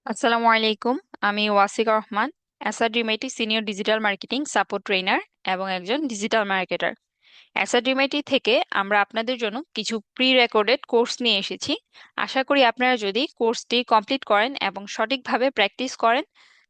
আসসালামু আলাইকুম। আমি ওয়াসিকা রহমান, অ্যাসাডিমেটি senior digital marketing support trainer এবং একজন ডিজিটাল মার্কেটার। অ্যাসাডিমেটি থেকে আমরা আপনাদের জন্য কিছু প্রি রেকর্ডেড কোর্স নিয়ে এসেছি। আশা করি আপনারা যদি কোর্সটি কমপ্লিট করেন এবং সঠিকভাবে প্র্যাকটিস করেন,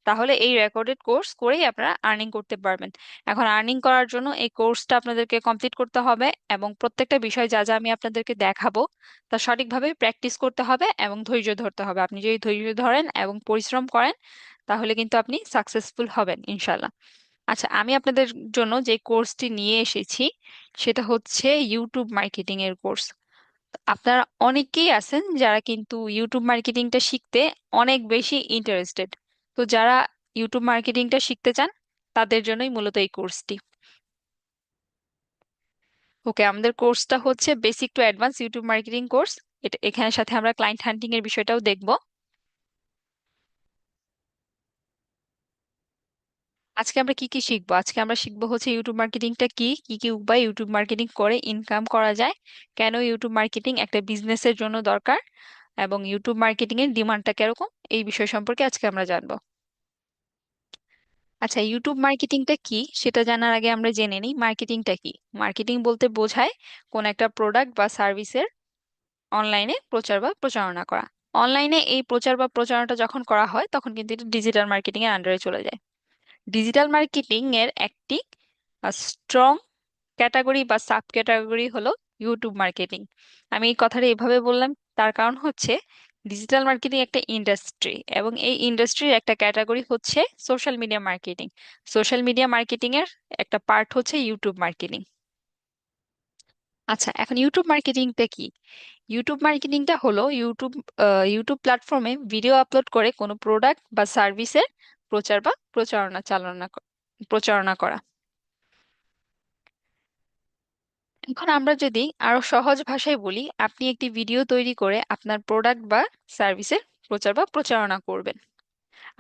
তাহলে এই রেকর্ডেড কোর্স করেই আপনারা আর্নিং করতে পারবেন। এখন আর্নিং করার জন্য এই কোর্সটা আপনাদেরকে কমপ্লিট করতে হবে এবং প্রত্যেকটা বিষয় যা যা আমি আপনাদেরকে দেখাবো তা সঠিকভাবে প্র্যাকটিস করতে হবে এবং ধৈর্য ধরতে হবে। আপনি যদি ধৈর্য ধরেন এবং পরিশ্রম করেন, তাহলে কিন্তু আপনি সাকসেসফুল হবেন ইনশাল্লাহ। আচ্ছা, আমি আপনাদের জন্য যে কোর্সটি নিয়ে এসেছি সেটা হচ্ছে ইউটিউব মার্কেটিং এর কোর্স। আপনারা অনেকেই আছেন যারা কিন্তু ইউটিউব মার্কেটিংটা শিখতে অনেক বেশি ইন্টারেস্টেড। তো যারা ইউটিউব মার্কেটিংটা শিখতে চান, তাদের জন্যই মূলত এই কোর্সটি। ওকে, আমাদের কোর্সটা হচ্ছে basic to advance YouTube marketing course. এটা এখানে সাথে আমরা ক্লায়েন্ট হান্টিং এর বিষয়টাও দেখব। আজকে আমরা কি কি শিখবো? আজকে আমরা শিখবো হচ্ছে ইউটিউব মার্কেটিংটা কি, কি কি উপায় ইউটিউব মার্কেটিং করে ইনকাম করা যায়, কেন ইউটিউব মার্কেটিং একটা বিজনেসের জন্য দরকার, এবং ইউটিউব মার্কেটিং এর ডিমান্ডটা কিরকম, এই বিষয় সম্পর্কে আজকে আমরা জানবো। আচ্ছা, ইউটিউব মার্কেটিংটা কি সেটা জানার আগে আমরা জেনে নিই মার্কেটিংটা কি। মার্কেটিং বলতে বোঝায় কোন একটা প্রোডাক্ট বা সার্ভিসের অনলাইনে প্রচার বা প্রচারণা করা। অনলাইনে এই প্রচার বা প্রচারণাটা যখন করা হয় তখন কিন্তু এটা ডিজিটাল মার্কেটিং এর আন্ডারে চলে যায়। ডিজিটাল মার্কেটিং এর একটি স্ট্রং ক্যাটাগরি বা সাব ক্যাটাগরি হলো ইউটিউব মার্কেটিং। আমি এই কথাটা এভাবে বললাম, তার কারণ হচ্ছে ডিজিটাল মার্কেটিং একটা ইন্ডাস্ট্রি এবং এই ইন্ডাস্ট্রির একটা ক্যাটাগরি হচ্ছে social media marketing. Social media marketing এর একটা পার্ট হচ্ছে ইউটিউব মার্কেটিং। আচ্ছা, এখন ইউটিউব মার্কেটিংটা কি? ইউটিউব মার্কেটিংটা হলো ইউটিউব প্ল্যাটফর্মে ভিডিও আপলোড করে কোনো প্রোডাক্ট বা সার্ভিসের প্রচার বা প্রচারণা করা। এখন আমরা যদি আরো সহজ ভাষায় বলি, আপনি একটি ভিডিও তৈরি করে আপনার প্রোডাক্ট বা সার্ভিসের প্রচার বা প্রচারণা করবেন।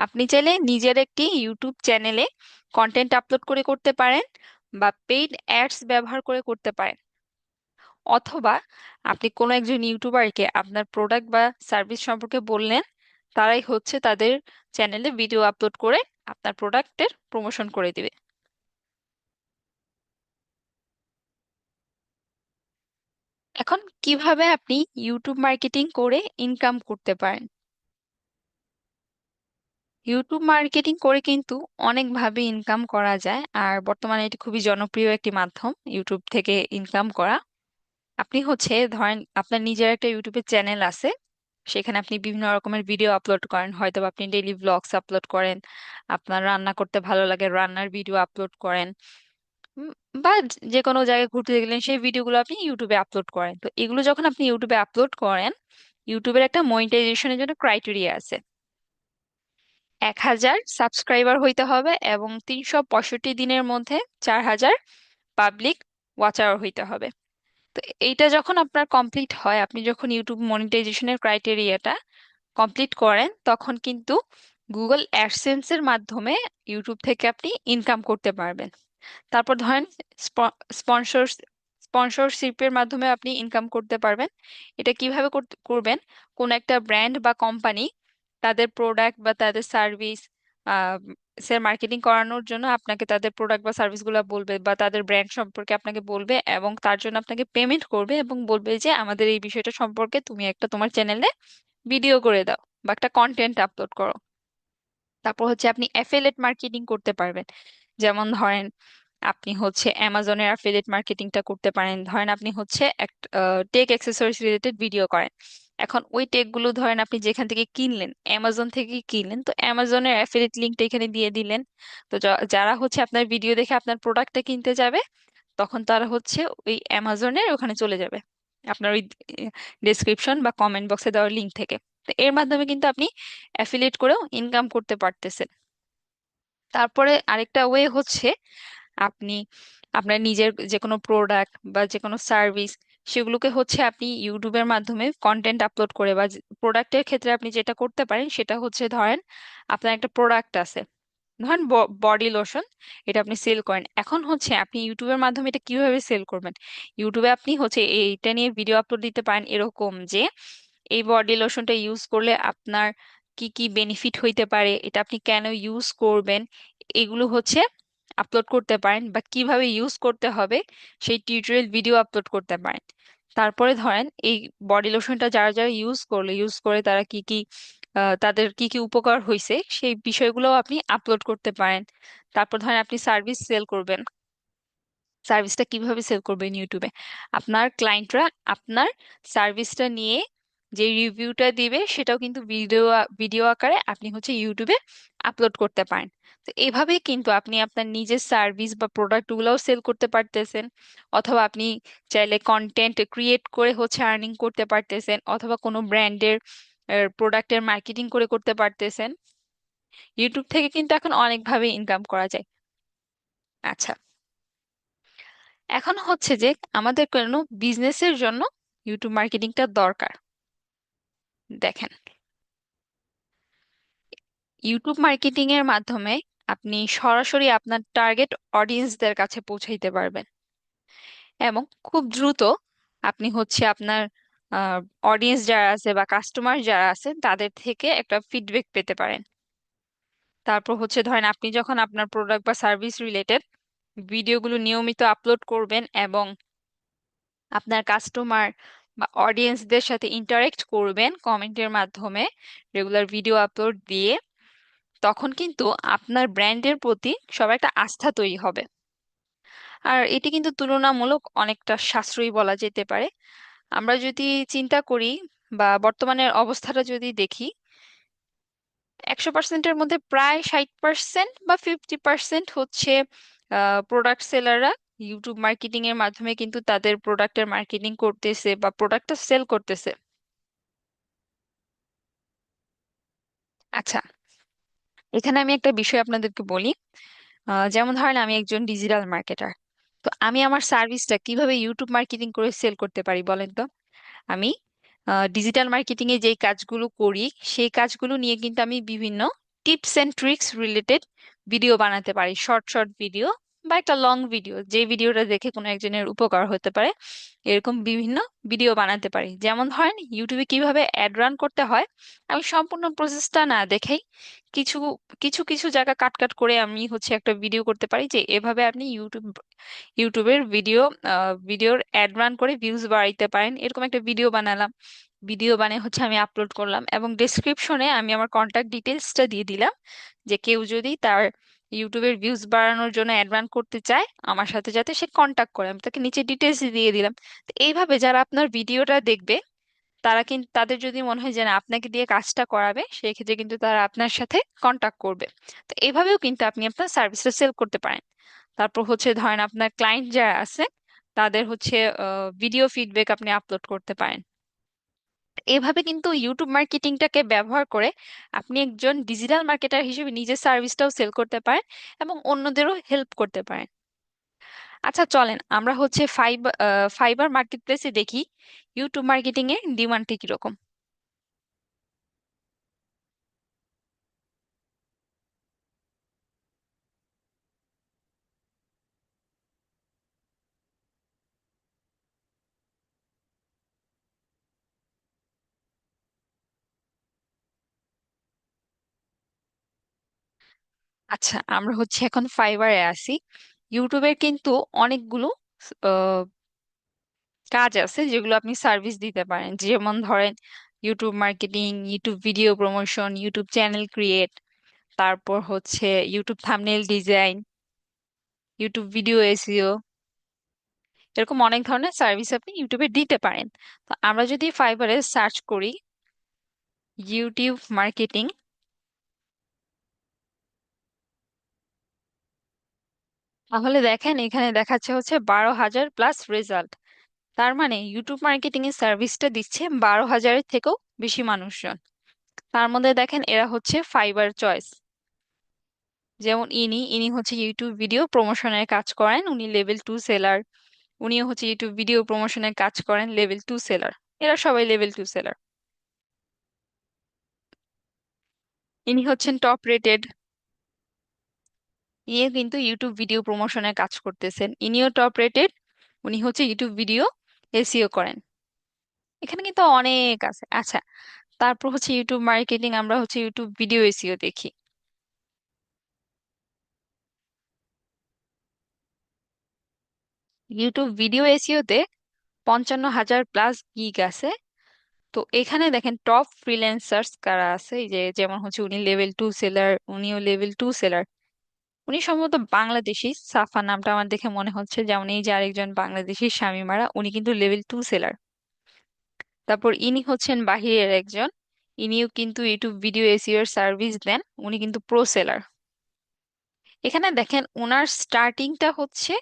আপনি চাইলে নিজের একটি ইউটিউব চ্যানেলে কন্টেন্ট আপলোড করে করতে পারেন, বা পেইড অ্যাডস ব্যবহার করে করতে পারেন, অথবা আপনি কোনো একজন ইউটিউবারকে আপনার প্রোডাক্ট বা সার্ভিস সম্পর্কে বললেন, তারাই হচ্ছে তাদের চ্যানেলে ভিডিও আপলোড করে আপনার প্রোডাক্টের প্রমোশন করে দিবে। এখন কিভাবে আপনি ইউটিউব মার্কেটিং করে ইনকাম করতে পারেন? ইউটিউব মার্কেটিং করে কিন্তু অনেকভাবে ইনকাম করা যায়, আর বর্তমানে এটি খুবই জনপ্রিয় একটি মাধ্যম ইউটিউব থেকে ইনকাম করা। আপনি হচ্ছে ধরেন আপনার নিজের একটা ইউটিউবের চ্যানেল আছে, সেখানে আপনি বিভিন্ন রকমের ভিডিও আপলোড করেন, হয়তো বা আপনি ডেইলি ব্লগস আপলোড করেন, আপনার রান্না করতে ভালো লাগে রান্নার ভিডিও আপলোড করেন, উম, বা যে কোনো জায়গায় ঘুরতে গেলেন সেই ভিডিওগুলো আপনি ইউটিউবে আপলোড করেন। তো এগুলো যখন আপনি ইউটিউবে আপলোড করেন, ইউটিউবের একটা মনিটাইজেশনের জন্য ক্রাইটেরিয়া আছে। 1,000 সাবস্ক্রাইবার হইতে হবে এবং 365 দিনের মধ্যে 4,000 পাবলিক ওয়াচ আওয়ার হইতে হবে। তো এইটা যখন আপনার কমপ্লিট হয়, আপনি যখন ইউটিউব মনিটাইজেশনের ক্রাইটেরিয়াটা কমপ্লিট করেন, তখন কিন্তু গুগল অ্যাডসেন্স এর মাধ্যমে ইউটিউব থেকে আপনি ইনকাম করতে পারবেন। তারপর ধরেন স্পন্সর স্পন্সরশিপের মাধ্যমে আপনি ইনকাম করতে পারবেন। এটা কিভাবে করবেন? কোন একটা ব্র্যান্ড বা কোম্পানি তাদের প্রোডাক্ট বা তাদের সার্ভিস সে মার্কেটিং করানোর জন্য আপনাকে তাদের প্রোডাক্ট বা সার্ভিসগুলো বলবে, বা তাদের ব্র্যান্ড সম্পর্কে আপনাকে বলবে এবং তার জন্য আপনাকে পেমেন্ট করবে এবং বলবে যে আমাদের এই বিষয়টা সম্পর্কে তুমি একটা তোমার চ্যানেলে ভিডিও করে দাও বা একটা কন্টেন্ট আপলোড করো। তারপর হচ্ছে আপনি অ্যাফিলিয়েট মার্কেটিং করতে পারবেন। যেমন ধরেন আপনি হচ্ছে অ্যামাজনের অ্যাফিলিয়েট মার্কেটিংটা করতে পারেন। ধরেন আপনি হচ্ছে টেক অ্যাক্সেসরিজ রিলেটেড ভিডিও করেন। এখন ওই টেক গুলো ধরেন আপনি যেখান থেকে কিনলেন, অ্যামাজন থেকে কিনলেন, তো অ্যামাজনের অ্যাফিলিয়েট লিঙ্কটা এখানে দিয়ে দিলেন। তো যারা হচ্ছে আপনার ভিডিও দেখে আপনার প্রোডাক্টটা কিনতে যাবে, তখন তারা হচ্ছে ওই অ্যামাজনের ওখানে চলে যাবে আপনার ওই ডেসক্রিপশন বা কমেন্ট বক্সে দেওয়ার লিঙ্ক থেকে। তো এর মাধ্যমে কিন্তু আপনি অ্যাফিলিয়েট করেও ইনকাম করতে পারতেছেন। তারপরে আরেকটা ওয়ে হচ্ছে আপনি আপনার নিজের যে কোনো প্রোডাক্ট বা যে কোনো সার্ভিস, সেগুলোকে হচ্ছে আপনি ইউটিউবের মাধ্যমে কন্টেন্ট আপলোড করে, বা প্রোডাক্টের ক্ষেত্রে আপনি যেটা করতে পারেন সেটা হচ্ছে ধরেন আপনার একটা প্রোডাক্ট আছে, ধরেন বডি লোশন, এটা আপনি সেল করেন। এখন হচ্ছে আপনি ইউটিউবের মাধ্যমে এটা কিভাবে সেল করবেন? ইউটিউবে আপনি হচ্ছে এইটা নিয়ে ভিডিও আপলোড দিতে পারেন এরকম যে এই বডি লোশনটা ইউজ করলে আপনার কি কি বেনিফিট হইতে পারে, এটা আপনি কেন ইউজ করবেন, এগুলো হচ্ছে আপলোড করতে পারেন, বা কিভাবে ইউজ করতে হবে সেই টিউটোরিয়াল ভিডিও আপলোড করতে পারেন। তারপরে ধরেন এই বডি লোশনটা যারা যারা ইউজ করে তারা কি কি তাদের কি কি উপকার হয়েছে সেই বিষয়গুলো আপনি আপলোড করতে পারেন। তারপর ধরেন আপনি সার্ভিস সেল করবেন, সার্ভিসটা কিভাবে সেল করবেন ইউটিউবে, আপনার ক্লায়েন্টরা আপনার সার্ভিসটা নিয়ে যে রিভিউটা দিবে সেটাও কিন্তু ভিডিও ভিডিও আকারে আপনি হচ্ছে ইউটিউবে আপলোড করতে পারেন। তো এভাবেই কিন্তু আপনি আপনার নিজের সার্ভিস বা প্রোডাক্ট গুলোও সেল করতে পারতেছেন, অথবা আপনি চাইলে কন্টেন্ট ক্রিয়েট করে হচ্ছে আর্নিং করতে পারতেছেন, অথবা কোনো ব্র্যান্ডের প্রোডাক্টের মার্কেটিং করে করতে পারতেছেন। ইউটিউব থেকে কিন্তু এখন অনেকভাবে ইনকাম করা যায়। আচ্ছা, এখন হচ্ছে যে আমাদের কোনো বিজনেসের জন্য ইউটিউব মার্কেটিংটা দরকার। দেখেন, ইউটিউব মার্কেটিং এর মাধ্যমে আপনি সরাসরি আপনার টার্গেট অডিয়েন্সদের কাছে পৌঁছাইতে পারবেন, এবং খুব দ্রুত আপনি হচ্ছে আপনার অডিয়েন্স যারা আছে বা কাস্টমার যারা আছে তাদের থেকে একটা ফিডব্যাক পেতে পারেন। তারপর হচ্ছে ধরেন আপনি যখন আপনার প্রোডাক্ট বা সার্ভিস রিলেটেড ভিডিওগুলো নিয়মিত আপলোড করবেন এবং আপনার কাস্টমার বা অডিয়েন্সদের সাথে ইন্টারেক্ট করবেন কমেন্টের মাধ্যমে, রেগুলার ভিডিও আপলোড দিয়ে, তখন কিন্তু আপনার ব্র্যান্ডের প্রতি সবার একটা আস্থা তৈরি হবে। আর এটি কিন্তু তুলনামূলক অনেকটা সাশ্রয়ী বলা যেতে পারে। আমরা যদি চিন্তা করি বা বর্তমানের অবস্থাটা যদি দেখি, 100%-এর মধ্যে প্রায় 60% বা 50% হচ্ছে প্রোডাক্ট সেলাররা ইউটিউব মার্কেটিং এর মাধ্যমে কিন্তু তাদের প্রোডাক্টের মার্কেটিং করতেছে বা প্রোডাক্টটা সেল করতেছে। আচ্ছা, এখানে আমি একটা বিষয় আপনাদেরকে বলি। যেমন ধরেন আমি একজন ডিজিটাল মার্কেটার, তো আমি আমার সার্ভিসটা কিভাবে ইউটিউব মার্কেটিং করে সেল করতে পারি বলেন তো? আমি ডিজিটাল মার্কেটিং এ যেই কাজগুলো করি সেই কাজগুলো নিয়ে কিন্তু আমি বিভিন্ন tips and tricks related video বানাতে পারি, শর্ট শর্ট ভিডিও বা একটা লং ভিডিও, যে ভিডিওটা দেখে কোনো একজনের উপকার হতে পারে, এরকম বিভিন্ন ভিডিও বানাতে পারি। যেমন ধরেন ইউটিউবে কিভাবে অ্যাড রান করতে হয়, আমি সম্পূর্ণ প্রসেসটা না দেখেই কিছু কিছু কিছু জায়গা কাট কাট করে আমি হচ্ছে একটা ভিডিও করতে পারি যে এভাবে আপনি ইউটিউবের ভিডিওর অ্যাড রান করে ভিউজ বাড়াইতে পারেন, এরকম একটা ভিডিও বানালাম। ভিডিও বানিয়ে হচ্ছে আমি আপলোড করলাম এবং ডেসক্রিপশনে আমি আমার কন্টাক্ট ডিটেলসটা দিয়ে দিলাম, যে কেউ যদি তার ইউটিউবের ভিউজ বাড়ানোর জন্য অ্যাড রান করতে চায় আমার সাথে যাতে সে কন্টাক্ট করে, আমি তাকে নিচে ডিটেলস দিয়ে দিলাম। তো এইভাবে যারা আপনার ভিডিওটা দেখবে তারা কিন্তু, তাদের যদি মনে হয় যে না আপনাকে দিয়ে কাজটা করাবে, সেই ক্ষেত্রে কিন্তু তারা আপনার সাথে কন্টাক্ট করবে। তো এইভাবেও কিন্তু আপনি আপনার সার্ভিসটা সেল করতে পারেন। তারপর হচ্ছে ধরেন আপনার ক্লায়েন্ট যারা আছে তাদের হচ্ছে ভিডিও ফিডব্যাক আপনি আপলোড করতে পারেন। এভাবে কিন্তু ইউটিউব মার্কেটিংটাকে ব্যবহার করে আপনি একজন ডিজিটাল মার্কেটার হিসেবে নিজের সার্ভিসটাও সেল করতে পারেন এবং অন্যদেরও হেল্প করতে পারেন। আচ্ছা চলেন আমরা হচ্ছে ফাইবার মার্কেট প্লেসে দেখি ইউটিউব মার্কেটিং এর ডিমান্ডটা কিরকম। আচ্ছা, আমরা হচ্ছে এখন ফাইবারে আছি। ইউটিউবের কিন্তু অনেকগুলো আহ, কাজ আছে যেগুলো আপনি সার্ভিস দিতে পারেন, যেমন ধরেন YouTube marketing, YouTube video promotion, YouTube channel create, তারপর হচ্ছে YouTube thumbnail design, YouTube video SEO, এরকম অনেক ধরনের সার্ভিস আপনি ইউটিউবে দিতে পারেন। তো আমরা যদি ফাইবারে সার্চ করি ইউটিউব মার্কেটিং, তাহলে দেখেন এখানে দেখাচ্ছে হচ্ছে 12,000+ রেজাল্ট। তার মানে ইউটিউব মার্কেটিং এর সার্ভিসটা দিচ্ছে 12,000-এর থেকেও বেশি মানুষজন। তার মধ্যে দেখেন এরা হচ্ছে ফাইবার চয়েস। যেমন ইনি হচ্ছে ইউটিউব ভিডিও প্রমোশনের কাজ করেন, উনি লেভেল 2 সেলার। উনিও হচ্ছে ইউটিউব ভিডিও প্রমোশনের কাজ করেন, লেভেল 2 সেলার। এরা সবাই লেভেল 2 সেলার। ইনি হচ্ছেন টপ রেটেড, ইনি কিন্তু ইউটিউব ভিডিও প্রমোশনের কাজ করতেছেন, ইনিও টপ রেটেড, উনি হচ্ছে ইউটিউব ভিডিও এসইও করেন। এখানে কিন্তু অনেক আছে। আচ্ছা, তারপর হচ্ছে ইউটিউব মার্কেটিং, আমরা হচ্ছে ইউটিউব ভিডিও এসইও দেখি। ইউটিউব ভিডিও এসইওতে 55,000 প্লাস গিগ আছে। তো এখানে দেখেন টপ ফ্রিল্যান্সার্স কারা আছে, এই যে যেমন হচ্ছে উনি লেভেল 2 সেলার, উনিও লেভেল 2 সেলার। উনি সম্ভবত বাংলাদেশি, সাফা নামটা আমার দেখে মনে হচ্ছে, যেমন এই যে আরেকজন বাংলাদেশি শামিমারা, উনি কিন্তু লেভেল 2 সেলার। তারপর ইনি হচ্ছেন বাহিরের একজন, ইনিও কিন্তু ইউটিউব ভিডিও এসইও এর সার্ভিস দেন, উনি কিন্তু প্রো সেলার। এখানে দেখেন ওনার স্টার্টিংটা হচ্ছে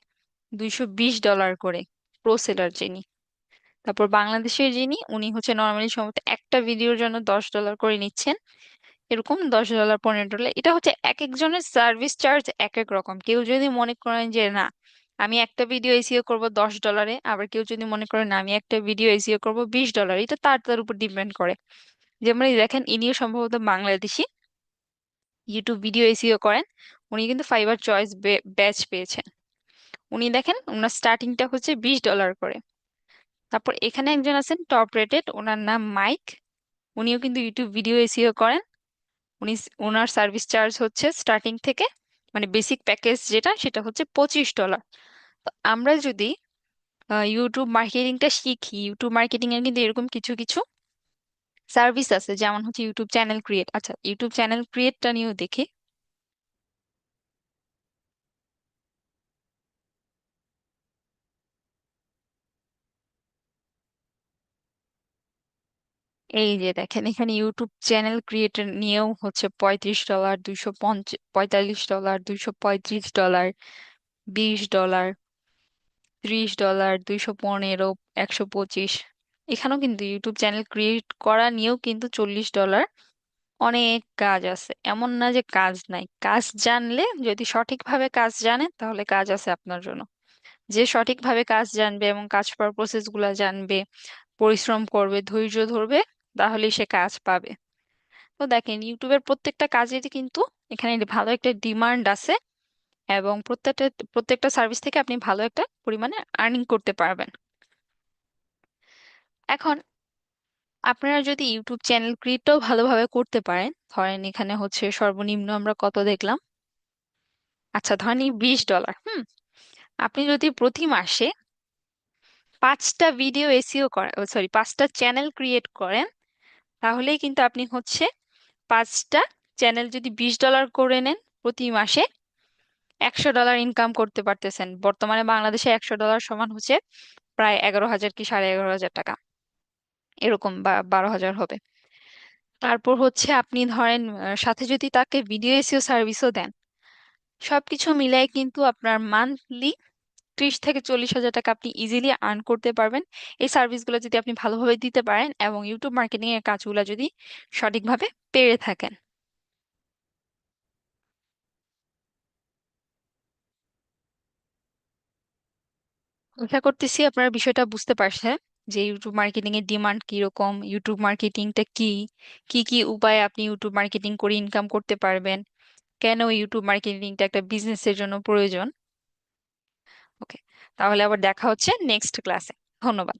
$220 করে, প্রো সেলার যিনি। তারপর বাংলাদেশের যিনি, উনি হচ্ছে নর্মালি সম্ভবত একটা ভিডিওর জন্য $10 করে নিচ্ছেন, এরকম $10 $15। এটা হচ্ছে এক একজনের সার্ভিস চার্জ এক এক রকম। কেউ যদি মনে করেন যে না আমি একটা ভিডিও এসইও করব $10, আবার কেউ যদি মনে করেন না আমি একটা ভিডিও এসইও করব $20, এটা তার উপর ডিপেন্ড করে। যেমন এই দেখেন ইনিও সম্ভবত বাংলাদেশি, ইউটিউব ভিডিও এসইও করেন, উনি কিন্তু ফাইবার চয়েস ব্যাচ পেয়েছেন। উনি দেখেন ওনার স্টার্টিংটা হচ্ছে $20 করে। তারপর এখানে একজন আছেন টপ রেটেড, ওনার নাম মাইক, উনিও কিন্তু ইউটিউব ভিডিও এসইও করেন। ওনার সার্ভিস চার্জ হচ্ছে স্টার্টিং থেকে, মানে বেসিক প্যাকেজ যেটা সেটা হচ্ছে $25। তো আমরা যদি ইউটিউব মার্কেটিংটা শিখি, ইউটিউব মার্কেটিং এর কিন্তু এরকম কিছু কিছু সার্ভিস আছে, যেমন হচ্ছে ইউটিউব চ্যানেল ক্রিয়েট। আচ্ছা, ইউটিউব চ্যানেল ক্রিয়েটটা নিয়েও দেখি। এই যে দেখেন এখানে ইউটিউব চ্যানেল ক্রিয়েটর নিয়েও হচ্ছে $35, $245, $235, $20, $30, 215, 125। এখানেও কিন্তু ইউটিউব চ্যানেল ক্রিয়েট করা নিয়েও কিন্তু $40। অনেক কাজ আছে, এমন না যে কাজ নাই, কাজ জানলে, যদি সঠিকভাবে কাজ জানেন তাহলে কাজ আছে আপনার জন্য। যে সঠিকভাবে কাজ জানবে এবং কাজ করার প্রসেস গুলা জানবে, পরিশ্রম করবে, ধৈর্য ধরবে, তাহলেই সে কাজ পাবে। তো দেখেন ইউটিউবের প্রত্যেকটা কাজেরই কিন্তু এখানে ভালো একটা ডিমান্ড আছে, এবং প্রত্যেকটা প্রত্যেকটা সার্ভিস থেকে আপনি ভালো একটা পরিমাণে আর্নিং করতে পারবেন। এখন আপনারা যদি ইউটিউব চ্যানেল ক্রিয়েটটাও ভালোভাবে করতে পারেন, ধরেন এখানে হচ্ছে সর্বনিম্ন আমরা কত দেখলাম, আচ্ছা ধরেন এই $20। আপনি যদি প্রতি মাসে 5টা চ্যানেল ক্রিয়েট করেন, তাহলেই কিন্তু আপনি হচ্ছে 5টা চ্যানেল যদি $20 করে নেন প্রতি মাসে, $100 ইনকাম করতে পারতেছেন। বর্তমানে বাংলাদেশে $100 সমান হচ্ছে প্রায় 11,000 কি 11,500 টাকা, এরকম, বা 12,000 হবে। তারপর হচ্ছে আপনি ধরেন সাথে যদি তাকে ভিডিও এসইও সার্ভিসও দেন, সবকিছু মিলাই কিন্তু আপনার মান্থলি 30 থেকে 40 হাজার টাকা আপনি ইজিলি আর্ন করতে পারবেন, এই সার্ভিসগুলো যদি আপনি ভালোভাবে দিতে পারেন এবং ইউটিউব মার্কেটিং এর কাজগুলো যদি সঠিকভাবে পেরে থাকেন। আশা করতেছি আপনারা বিষয়টা বুঝতে পারছেন যে ইউটিউব মার্কেটিং এর ডিমান্ড কিরকম, ইউটিউব মার্কেটিংটা কি, কি কি উপায়ে আপনি ইউটিউব মার্কেটিং করে ইনকাম করতে পারবেন, কেন ইউটিউব মার্কেটিংটা একটা বিজনেসের জন্য প্রয়োজন। ওকে, তাহলে আবার দেখা হচ্ছে নেক্সট ক্লাসে। ধন্যবাদ।